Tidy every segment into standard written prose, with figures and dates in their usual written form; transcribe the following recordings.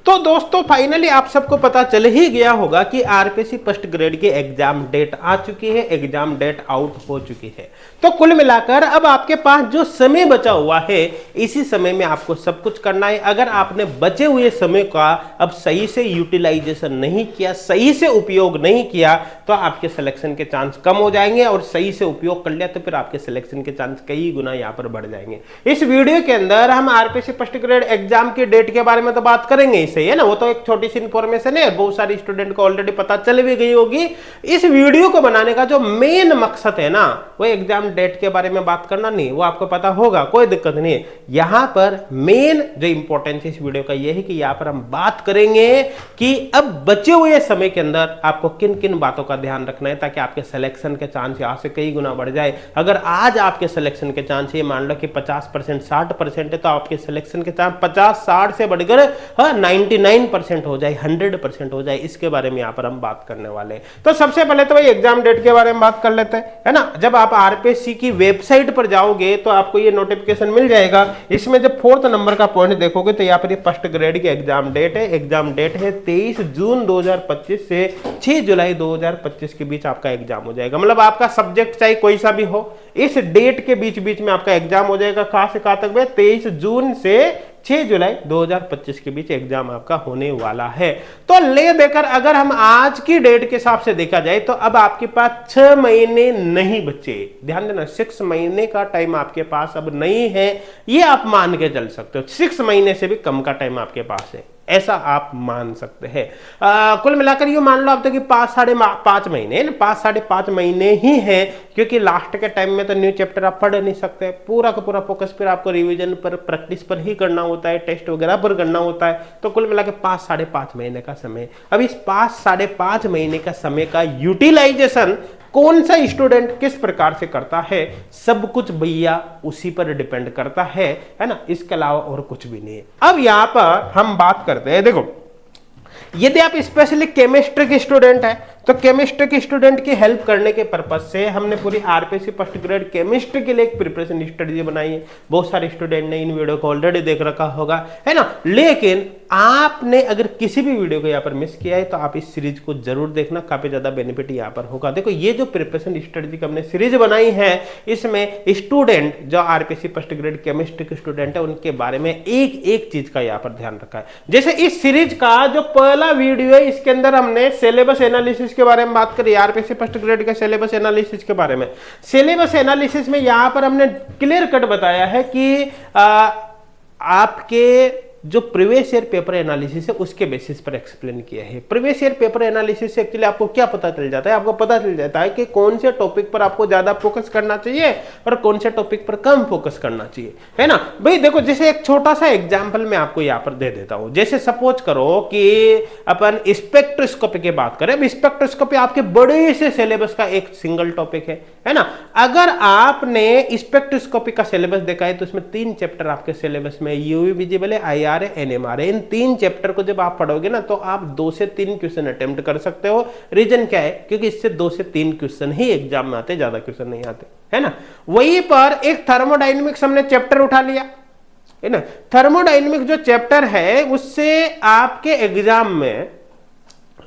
तो दोस्तों फाइनली आप सबको पता चल ही गया होगा कि आरपीसी फर्स्ट ग्रेड की एग्जाम डेट आ चुकी है, एग्जाम डेट आउट हो चुकी है। तो कुल मिलाकर अब आपके पास जो समय बचा हुआ है इसी समय में आपको सब कुछ करना है। अगर आपने बचे हुए समय का अब सही से यूटिलाइजेशन नहीं किया, सही से उपयोग नहीं किया, तो आपके सिलेक्शन के चांस कम हो जाएंगे, और सही से उपयोग कर लिया तो फिर आपके सिलेक्शन के चांस कई गुना यहां पर बढ़ जाएंगे। इस वीडियो के अंदर हम आरपीसी फर्स्ट ग्रेड एग्जाम की डेट के बारे में तो बात करेंगे, सही है ना, वो तो एक छोटी सी इंफॉर्मेशन है, बहुत सारी स्टूडेंट को ऑलरेडी पता चल भी गई होगी। इस वीडियो को बनाने का जो मेन मकसद है ना, वो एग्जाम डेट के बारे में बात करना नहीं, वो आपको पता होगा, कोई दिक्कत नहीं है। यहां पर मेन जो इंपॉर्टेंस इस वीडियो का यह है कि यहां पर हम बात करेंगे कि अब बचे हुए समय के अंदर आपको किन किन बातों का ध्यान रखना है ताकि आपके सिलेक्शन के चांस यहां से कई गुना बढ़ जाए। अगर आज आपके सिलेक्शन के चांस ये मान लो कि 50% 60% है, तो आपके सिलेक्शन के चांस 50-60 से बढ़कर 99% हो जाए, 100% हो जाए, इसके बारे में यहां पर हम बात करने वाले हैं। तो सबसे पहले तो भाई एग्जाम डेट के बारे में बात कर लेते हैं, है ना। जब आप आरपीएससी की वेबसाइट पर जाओगे तो आपको ये नोटिफिकेशन मिल जाएगा। इसमें जब 4th नंबर का पॉइंट देखोगे तो यहाँ पर फर्स्ट ग्रेड की एग्जाम डेट है। एग्जाम डेट है 23 जून 2025 से 6 जुलाई 2025 के बीच आपका एग्जाम हो जाएगा। मतलब आपका सब्जेक्ट चाहे कोई सा भी हो, इस डेट के बीच बीच में आपका एग्जाम हो जाएगा। कहां से कहां तक? 23 जून से 6 जुलाई 2025 के बीच एग्जाम आपका होने वाला है। तो ले देकर अगर हम आज की डेट के हिसाब से देखा जाए तो अब आपके पास 6 महीने नहीं बचे। ध्यान देना, 6 महीने का टाइम आपके पास अब नहीं है, ये आप मान के चल सकते हो। 6 महीने से भी कम का टाइम आपके पास है, ऐसा आप मान सकते हैं। कुल मिलाकर ये मान लो आप तो कि 5 महीने, 5-5.5 महीने ही है, क्योंकि लास्ट के टाइम में तो न्यू चैप्टर आप पढ़ नहीं सकते। पूरा का पूरा फोकस फिर आपको रिवीजन पर, प्रैक्टिस पर ही करना होता है, टेस्ट वगैरह पर करना होता है। तो कुल मिलाकर 5-5.5 महीने का समय। अब इस 5-5.5 महीने का समय का यूटिलाइजेशन कौन सा स्टूडेंट किस प्रकार से करता है, सब कुछ भैया उसी पर डिपेंड करता है ना, इसके अलावा और कुछ भी नहीं है। अब यहां पर हम बात करते हैं, देखो यदि आप स्पेशली केमिस्ट्री के स्टूडेंट है तो केमिस्ट्री के स्टूडेंट की हेल्प करने के पर्पज से हमने पूरी आरपीएससी फर्स्ट ग्रेड केमिस्ट्री के लिए एक प्रिपरेशन स्ट्रेटजी बनाई है। बहुत सारे स्टूडेंट ने इन वीडियो को ऑलरेडी देख रखा होगा, है ना। लेकिन आपने अगर किसी भी वीडियो को यहाँ पर मिस किया है तो आप इस सीरीज को जरूर देखना, काफी ज्यादा बेनिफिट यहाँ पर होगा। देखो ये जो प्रिपरेशन स्ट्रेटजी की हमने सीरीज बनाई है, इसमें स्टूडेंट जो आरपीएससी फर्स्ट ग्रेड केमिस्ट्री के स्टूडेंट है उनके बारे में एक एक चीज का यहाँ पर ध्यान रखा है। जैसे इस सीरीज का जो पहला वीडियो है, इसके अंदर हमने सिलेबस एनालिसिस के बारे में बात करी, आरपीएससी फर्स्ट ग्रेड के सिलेबस एनालिसिस के बारे में। सिलेबस एनालिसिस में यहां पर हमने क्लियर कट बताया है कि आपके जो प्रीवियस ईयर पेपर एनालिसिस है उसके बेसिस पर एक्सप्लेन किया है। प्रीवियस ईयर पेपर एनालिसिस से एक्चुअली आपको क्या पता चल जाता है? आपको पता चल जाता है कि कौन से टॉपिक पर आपको ज्यादा फोकस करना चाहिए और कौन से टॉपिक पर कम फोकस करना चाहिए, है ना भाई। देखो जैसे एक छोटा सा एग्जांपल मैं आपको यहाँ पर दे देता हूं। जैसे सपोज करो कि अपन स्पेक्ट्रोस्कोपी की बात करें। स्पेक्ट्रोस्कोपी आपके बड़े से सिलेबस का एक सिंगल टॉपिक है ना। अगर आपने स्पेक्ट्रोस्कोपी का सिलेबस देखा है तो इसमें 3 चैप्टर आपके सिलेबस में, यूवी विजिबल है, IR है, NMR है। इन 3 चैप्टर को जब आप पढ़ोगे ना तो आप 2 से 3 क्वेश्चन अटेम्प्ट कर सकते हो। रीजन क्या है? क्योंकि इससे 2 से 3 क्वेश्चन ही एग्जाम में आते, ज्यादा क्वेश्चन नहीं आते, है ना। वहीं पर एक थर्मोडायनेमिक्स हमने चैप्टर उठा लिया, है ना। थर्मोडायनेमिक्स जो चैप्टर है उससे आपके एग्जाम में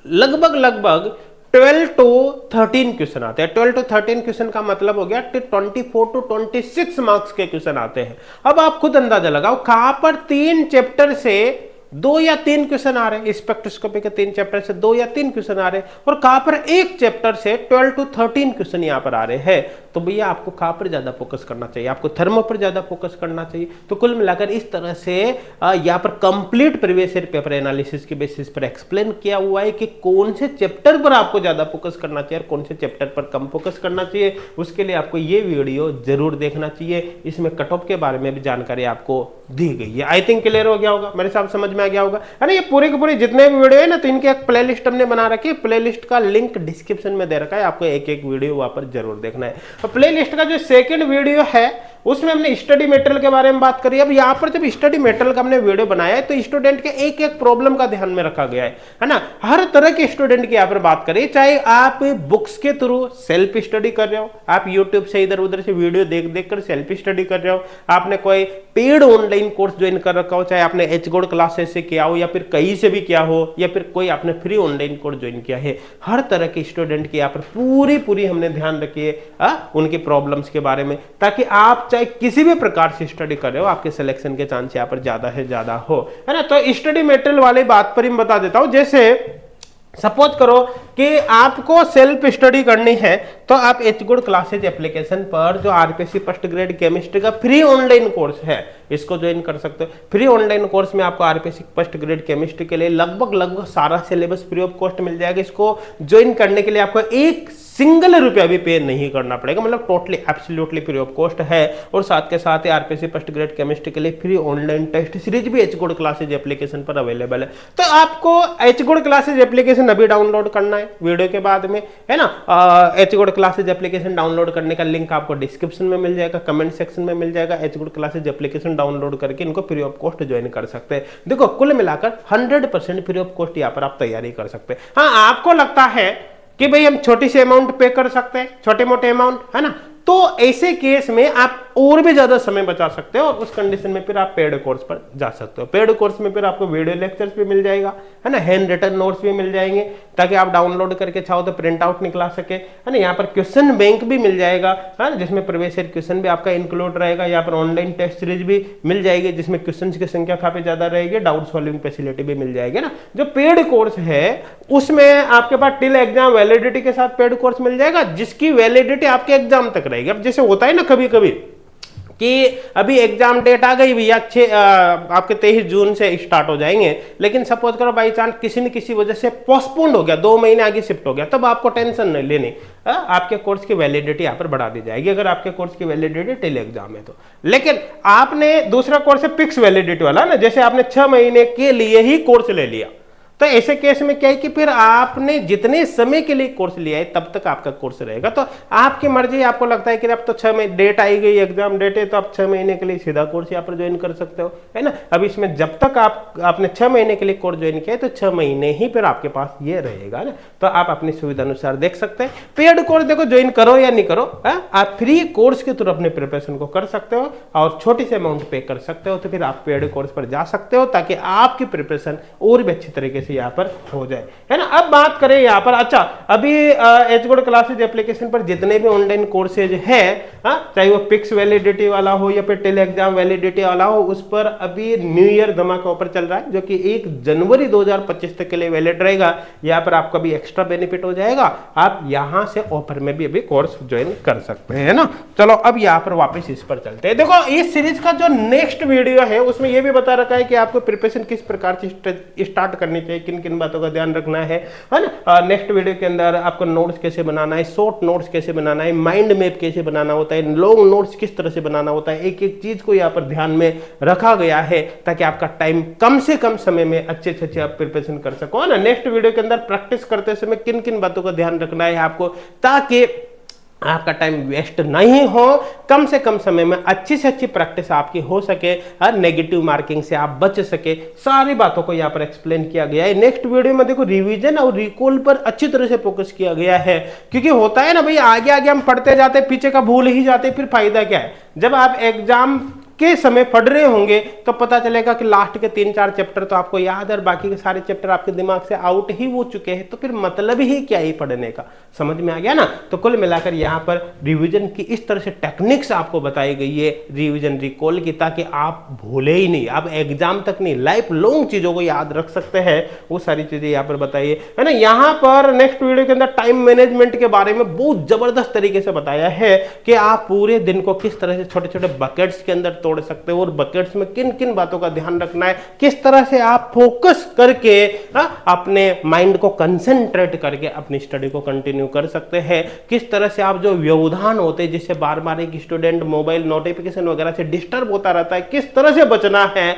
लगभग 12 to 13 क्वेश्चन आते हैं। 12 to 13 क्वेश्चन का मतलब हो गया 24 to 26 मार्क्स के क्वेश्चन आते हैं। अब आप खुद अंदाजा लगाओ कहां पर 3 चैप्टर से 2 या 3 क्वेश्चन आ रहे हैं, स्पेक्ट्रोस्कोपी के 3 चैप्टर से 2 या 3 क्वेश्चन आ रहे हैं, और कहां पर एक चैप्टर से 12 to 13 क्वेश्चन यहां पर आ रहे हैं। तो भैया आपको कहां पर ज्यादा फोकस करना चाहिए? आपको थर्मो पर ज्यादा फोकस करना चाहिए। तो कुल मिलाकर इस तरह से यहां पर complete previous year paper analysis के बेसिस पर एक्सप्लेन किया हुआ है कि कौन से चैप्टर पर आपको ज्यादा फोकस करना चाहिए और कौन से चैप्टर पर कम फोकस करना चाहिए। उसके लिए आपको ये वीडियो जरूर देखना चाहिए। इसमें कट ऑफ के बारे में भी जानकारी आपको दी गई है। आई थिंक क्लियर हो गया होगा, मेरे साथ समझ में आ गया होगा, है ना। ये पूरे के पूरे जितने भी वीडियो है ना, तो इनके एक प्लेलिस्ट हमने बना रखी है। प्लेलिस्ट का लिंक डिस्क्रिप्शन में दे रखा है, आपको एक एक वीडियो वहां पर जरूर देखना है। तो प्लेलिस्ट का जो सेकंड वीडियो है उसमें हमने स्टडी मटेरियल के बारे में बात करी। अब यहाँ पर जब स्टडी मटेरियल का हमने वीडियो बनाया है तो स्टूडेंट के एक एक प्रॉब्लम का ध्यान में रखा गया है ना। हर तरह के स्टूडेंट की यहाँ पर बात करें, चाहे आप बुक्स के थ्रू सेल्फ स्टडी कर रहे हो, आप यूट्यूब से इधर उधर से वीडियो देख देख कर सेल्फ स्टडी कर रहे हो, आपने कोई पेड ऑनलाइन कोर्स ज्वाइन कर रखा हो, चाहे आपने एचगोड क्लासेस से किया हो या फिर कहीं से भी किया हो या फिर कोई आपने फ्री ऑनलाइन कोर्स ज्वाइन किया है, हर तरह के स्टूडेंट की यहाँ पर पूरी हमने ध्यान रखी है उनकी प्रॉब्लम्स के बारे में, ताकि आप चाहे किसी भी प्रकार से स्टडी कर रहे हो आपके सिलेक्शन के चांस यहाँ पर ज्यादा से ज्यादा हो, है ना। तो स्टडी मटेरियल वाली बात पर ही बता देता हूं। जैसे सपोज करो कि आपको सेल्फ स्टडी करनी है तो आप एचगोड क्लासेज एप्लीकेशन पर जो आरपीसी फर्स्ट ग्रेड केमिस्ट्री का फ्री ऑनलाइन कोर्स है इसको ज्वाइन कर सकते हो। फ्री ऑनलाइन कोर्स में आपको आरपीसी फर्स्ट ग्रेड केमिस्ट्री के लिए लगभग सारा सिलेबस फ्री ऑफ कॉस्ट मिल जाएगा। इसको ज्वाइन करने के लिए आपको एक सिंगल रुपया भी पे नहीं करना पड़ेगा, मतलब totally absolutely free of cost है। और साथ के साथ आरपीसी फर्स्ट ग्रेड केमिस्ट्री के लिए फ्री ऑनलाइन टेस्ट सीरीज भी एचगोड क्लासेज एप्लीकेशन पर अवेलेबल है। तो आपको एचगोड क्लासेज एप्लीकेशन अभी डाउनलोड करना है वीडियो के बाद में, है ना। एचगोड क्लासेज एप्लीकेशन डाउनलोड करने का लिंक आपको डिस्क्रिप्शन में मिल जाएगा, कमेंट सेक्शन में मिल जाएगा। एचगोड क्लासेज एप्लीकेशन डाउनलोड करके इनको फ्री ऑफ कॉस्ट ज्वाइन कर सकते हैं। देखो कुल मिलाकर 100% फ्री ऑफ कॉस्ट यहाँ पर आप तैयारी कर सकते हैं। हाँ, आपको लगता है कि भाई हम छोटी सी अमाउंट पे कर सकते हैं, छोटे मोटे अमाउंट, है ना, तो ऐसे केस में आप और भी ज्यादा समय बचा सकते हो और उस कंडीशन में फिर आप पेड कोर्स पर जा सकते हो। पेड कोर्स में फिर आपको वीडियो लेक्चर्स भी मिल जाएगा, है ना, हैंड रिटन नोट्स भी मिल जाएंगे ताकि आप डाउनलोड करके चाहो तो प्रिंट आउट निकला सके, है ना। यहाँ पर क्वेश्चन बैंक भी मिल जाएगा, है ना, जिसमें प्रीवियस ईयर क्वेश्चन भी आपका इंक्लूड रहेगा। यहाँ पर ऑनलाइन टेस्ट सीरीज भी मिल जाएगी जिसमें क्वेश्चन की संख्या काफी ज्यादा रहेगी, डाउट सॉल्विंग फैसिलिटी भी मिल जाएगी ना। जो पेड कोर्स है उसमें आपके पास टिल एग्जाम वैलिडिटी के साथ पेड कोर्स मिल जाएगा जिसकी वैलिडिटी आपके एग्जाम तक रहेगी। अब जैसे होता है ना कभी कभी कि अभी एग्जाम डेट आ गई भैया, आपके 23 जून से स्टार्ट हो जाएंगे, लेकिन सपोज करो बाई चांस किसी न किसी वजह से पोस्टपोन्ड हो गया, 2 महीने आगे शिफ्ट हो गया, तब आपको टेंशन नहीं लेनी, आपके कोर्स की वैलिडिटी यहाँ पर बढ़ा दी जाएगी अगर आपके कोर्स की वैलिडिटी टिल एग्जाम है तो। लेकिन आपने दूसरा कोर्स है फिक्स वैलिडिटी वाला ना, जैसे आपने 6 महीने के लिए ही कोर्स ले लिया, तो ऐसे केस में क्या है कि फिर आपने जितने समय के लिए कोर्स लिया है तब तक आपका कोर्स रहेगा। तो आपकी मर्जी, आपको लगता है कि अब तो 6 महीने डेट आई गई, एग्जाम डेट है, तो आप 6 महीने के लिए सीधा कोर्स यहाँ पर ज्वाइन कर सकते हो, है ना। अब इसमें जब तक आपने 6 महीने के लिए कोर्स ज्वाइन किया है तो 6 महीने ही फिर आपके पास ये रहेगा ना। तो आप अपनी सुविधा अनुसार देख सकते हैं। पेड कोर्स देखो ज्वाइन करो या नहीं करो, आप फ्री कोर्स के थ्रू अपने प्रिपरेशन को कर सकते हो और छोटी सी अमाउंट पे कर सकते हो, तो फिर आप पेड कोर्स पर जा सकते हो ताकि आपकी प्रिपरेशन और भी अच्छी तरीके से यहाँ पर हो जाए, है ना। अब बात करें यहाँ पर, अच्छा अभी एचगोड क्लासेज एप्लीकेशन पर जितने भी ऑनलाइन कोर्सेज है, चाहे वो फिक्स वैलिडिटी वाला हो या फिर टेल एग्जाम वैलिडिटी वाला हो, उस पर अभी न्यू ईयर धमाका ऑफर चल रहा है जो कि 1 जनवरी 2025 तक के लिए वैलिड रहेगा। यहाँ पर आपका भी एक्स्ट्रा बेनिफिट हो जाएगा, आप यहाँ से ऑफर में भी अभी कोर्स ज्वाइन कर सकते हैं, ना। चलो अब यहाँ पर वापस इस पर चलते हैं। देखो इस सीरीज का जो नेक्स्ट वीडियो है उसमें यह भी बता रखा है कि आपको प्रिपरेशन किस प्रकार से स्टार्ट करनी चाहिए, किन किन बातों का ध्यान रखना है ना। नेक्स्ट वीडियो के अंदर आपको नोट्स कैसे बनाना है, शॉर्ट नोट्स कैसे बनाना है, माइंड मैप कैसे बनाना होता है, लॉन्ग नोट्स किस तरह से बनाना होता है, एक एक चीज को यहाँ पर ध्यान में रखा गया है ताकि आपका टाइम कम से कम समय में अच्छे अच्छे आप प्रिपरेशन कर सको, है ना। नेक्स्ट वीडियो के अंदर प्रैक्टिस करते समय किन किन बातों का ध्यान रखना है आपको ताकि आपका टाइम वेस्ट नहीं हो, कम से कम समय में अच्छी से अच्छी प्रैक्टिस आपकी हो सके, नेगेटिव मार्किंग से आप बच सके, सारी बातों को यहाँ पर एक्सप्लेन किया गया है। नेक्स्ट वीडियो में देखो रिवीजन और रिकॉल पर अच्छी तरह से फोकस किया गया है, क्योंकि होता है ना भाई आगे आगे हम पढ़ते जाते पीछे का भूल ही जाते, फिर फायदा क्या है। जब आप एग्जाम के समय पढ़ रहे होंगे तो पता चलेगा कि लास्ट के 3-4 चैप्टर तो आपको याद है और बाकी के सारे चैप्टर आपके दिमाग से आउट ही हो चुके हैं, तो फिर मतलब ही क्या ही पढ़ने का, समझ में आ गया ना। तो कुल मिलाकर यहाँ पर रिवीजन की इस तरह से टेक्निक्स आपको बताई गई है रिवीजन रिकॉल की, ताकि आप भूले ही नहीं, आप एग्जाम तक नहीं लाइफ लॉन्ग चीजों को याद रख सकते हैं, वो सारी चीजें यहाँ पर बताई है ना। यहाँ पर नेक्स्ट वीडियो के अंदर टाइम मैनेजमेंट के बारे में बहुत जबरदस्त तरीके से बताया है कि आप पूरे दिन को किस तरह से छोटे छोटे बकेट्स के अंदर तोड़ सकते हो और बकेट्स में किन किन बातों का ध्यान रखना है, किस तरह से आप फोकस करके अपने माइंड को कंसंट्रेट करके अपनी स्टडी को कंटिन्यू कर सकते हैं, किस तरह से आप जो व्यवधान होते हैं जिससे बार बार एक स्टूडेंट मोबाइल नोटिफिकेशन वगैरह से डिस्टर्ब होता रहता है, किस तरह से बचना है,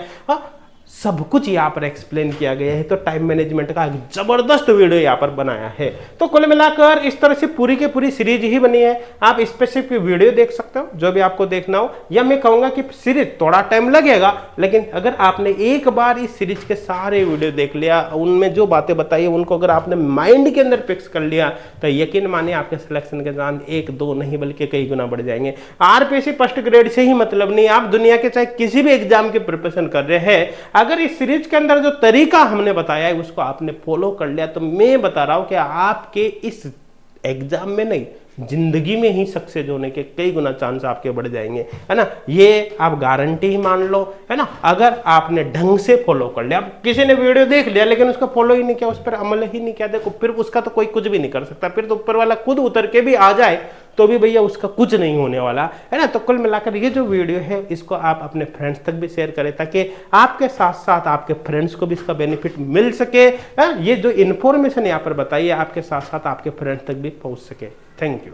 सब कुछ यहाँ पर एक्सप्लेन किया गया है। तो टाइम मैनेजमेंट का एक जबरदस्त वीडियो यहाँ पर बनाया है। तो कुल मिलाकर इस तरह से पूरी की पूरी सीरीज ही बनी है। आप स्पेसिफिक वीडियो देख सकते हो जो भी आपको देखना हो, या मैं कहूंगा कि सीरीज थोड़ा टाइम लगेगा, लेकिन अगर आपने एक बार इस सीरीज के सारे वीडियो देख लिया, उनमें जो बातें बताई है उनको अगर आपने माइंड के अंदर फिक्स कर लिया, तो यकीन मानिए आपके सिलेक्शन के चांस 1 2 नहीं बल्कि कई गुना बढ़ जाएंगे। आरपीएससी फर्स्ट ग्रेड से ही मतलब नहीं, आप दुनिया के चाहे किसी भी एग्जाम की प्रिपरेशन कर रहे हैं, अगर इस सीरीज के अंदर जो तरीका हमने बताया है उसको आपने फॉलो कर लिया, तो मैं बता रहा हूं कि आपके इस एग्जाम में नहीं, जिंदगी में ही सक्सेस होने के कई गुना चांस आपके बढ़ जाएंगे, है ना। ये आप गारंटी ही मान लो, है ना। अगर आपने ढंग से फॉलो कर लिया, किसी ने वीडियो देख लिया लेकिन उसका फॉलो ही नहीं किया, उस पर अमल ही नहीं किया, देखो फिर उसका तो कोई कुछ भी नहीं कर सकता। फिर तो ऊपर वाला खुद उतर के भी आ जाए तो भी भैया उसका कुछ नहीं होने वाला, है ना। तो कुल मिलाकर ये जो वीडियो है इसको आप अपने फ्रेंड्स तक भी शेयर करें, ताकि आपके साथ साथ आपके फ्रेंड्स को भी इसका बेनिफिट मिल सके। ये जो इन्फॉर्मेशन यहाँ पर बताइए आपके साथ साथ आपके फ्रेंड्स तक भी पहुंच सके। Thank you.